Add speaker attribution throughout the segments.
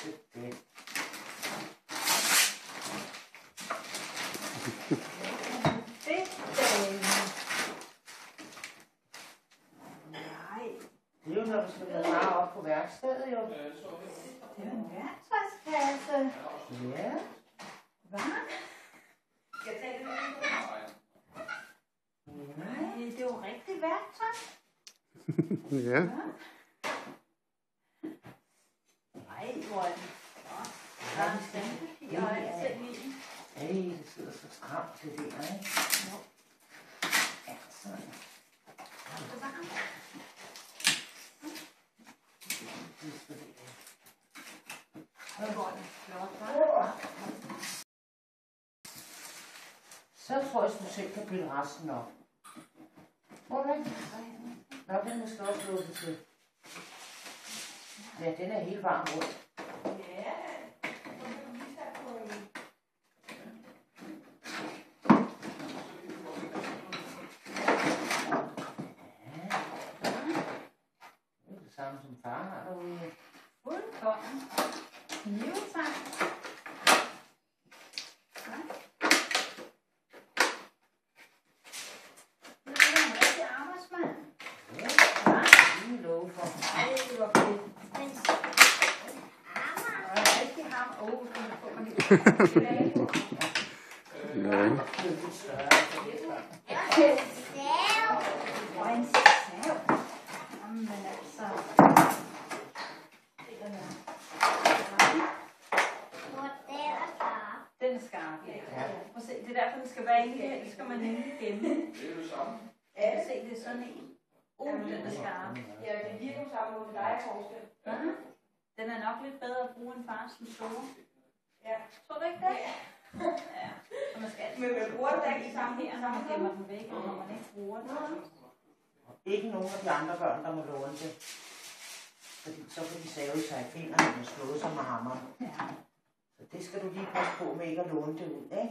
Speaker 1: læse det. Nej. Det er jo, når du skal lade bare op på værkstedet, jo. Det er jo en værktøjskasse. Ja. Hvad? Skal jeg tage det med? Nej, det er jo rigtig værktøj.
Speaker 2: Ja.
Speaker 1: Nej, hvor er det flot. Der er en standpapir og alt i. Ej, det sidder så stramt til det, ikke? Jo. Ja, sådan. Det er varmt. Så tror jeg, at du selv kan bilde resten op. Hvor er det? Nå, den er måske også lukket til. Ja, den er helt varm rundt. Ja, det er det samme som far har derude. Fuldkommen. Knivtang. Det er en rigtig arbejdsmand. Ja, det er lov for. Ej, det var fedt. Og rigtig ham. Den får man ikke.
Speaker 2: Ja.
Speaker 1: Og en sav. Jamen altså. Den er skarp, ja. Prøv at se, det er derfor, den skal være inde her. Det skal man nemlig gemme. Det er det samme. Ja, se, det er sådan en. Den er skarp. Ja, det virker jo sammen mod dig, forskel. Den er nok lidt bedre at bruge end fars den store. Ja. Tror du ikke det? Ja. Så man skal men man bruger den ikke sammen her, når man gemmer den væk, og når man ikke bruger den. Ikke nogen af de andre børn, der må låne det. Fordi så kan de save sig i fingrene og slå sig med hammeren. Ja. Så det skal du lige passe på med ikke at låne det ud, ikke? Ja.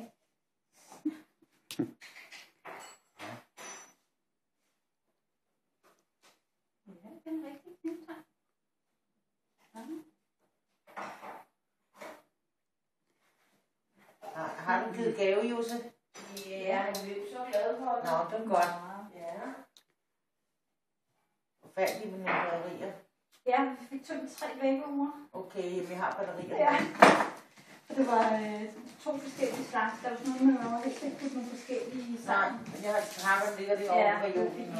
Speaker 1: Ja, det er en rigtig knivtang. Har du givet gave, Jose? Ja, jeg er så glad for det. Nå, det er godt. Ja. Forfærdeligt med nogle batterier. Ja, vi fik tømt 3 vækkeuger. Okay, vi har batterier. Ja. Det var 2 forskellige slags. Der var sådan nogle, man var helt sikkert nogle forskellige sammen. Nej, men jeg har dem ligger det over på jorden.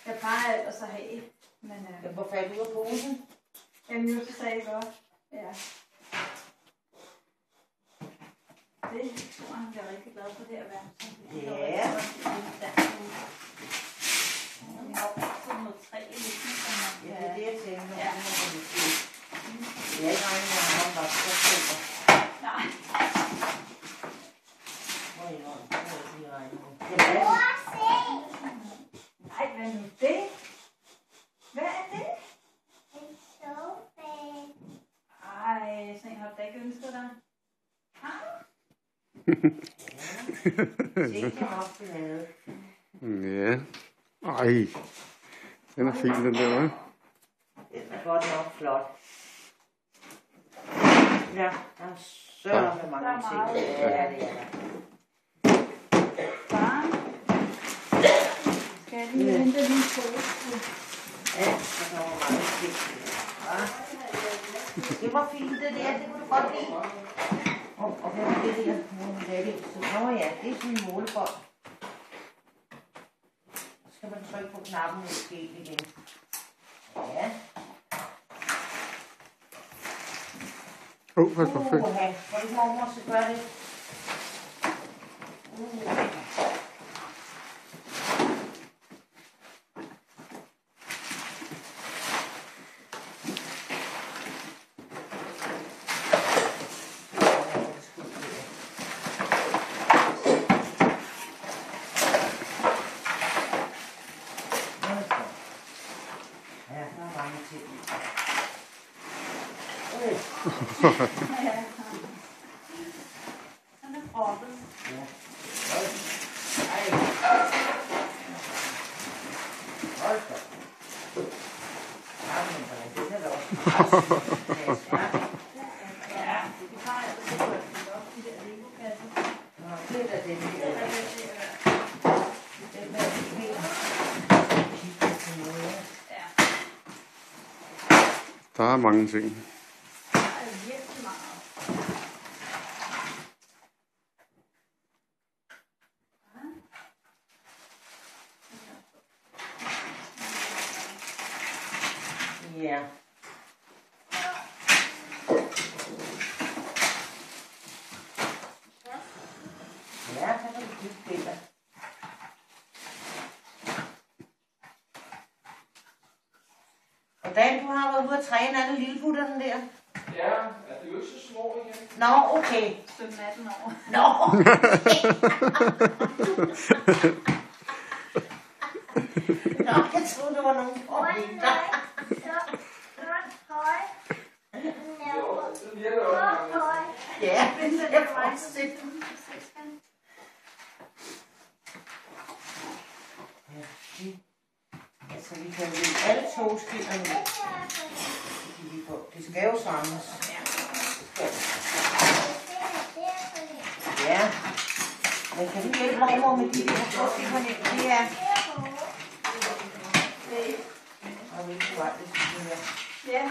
Speaker 1: Jeg plejer ellers at have. Men, hvor faldt ud af posen? Jamen, Jose sagde godt. Ja. Det tror han bliver rigtig glad for det her værktøj. Ja. Vi har også noget træ i listen, som man kan... Ja, det er det, jeg tænker. Ja. Det er ikke regnet med, at han var så super. Nej. Hvor er det lige regnet med? Nej, hvad er nu det? Hvad er det? En sofa. Ej, sådan en har du da ikke ønsket dig. Har du? Se, det har også lavet.
Speaker 2: Ja. Ej. Den er fin, den der, hva'?
Speaker 1: Den er godt nok flot. Ja, der er sørme mange ting. Ja, det er der. Far, skal jeg lige hente min pose? Ja, der kommer mange ting. Det var fint, det der. Det kunne du godt lide. Og hvad er det der? Nå ja, det er sådan en målebånd. Så skal man trykke på knappen med skæg igen. Ja.
Speaker 2: Hvad for fedt.
Speaker 1: Hvor ikke mormor skal gøre det? Han er proppet. Ja. Ej. Hold da. Ja, men det er da også.
Speaker 2: meget mange ting.
Speaker 1: Der er virkelig meget.
Speaker 3: Ja. Ja, så kan du kigge billeder. Hvordan du har været ude at træne alle lilleputterne der?
Speaker 4: Ja, er det jo ikke så små igen?
Speaker 3: Nå, okay.
Speaker 1: Så 18 år.
Speaker 3: Nå, Nå, jeg troede, det var nogle forventer.
Speaker 4: Jo, det virker også.
Speaker 3: Ja, jeg får se. Altså, vi kan jo alle togskillerne. Det skal jo samles. Ja. Men kan du hjælpe mormor med de der togskillerne? Det er... Og hvilken vej det skal være.
Speaker 1: Ja.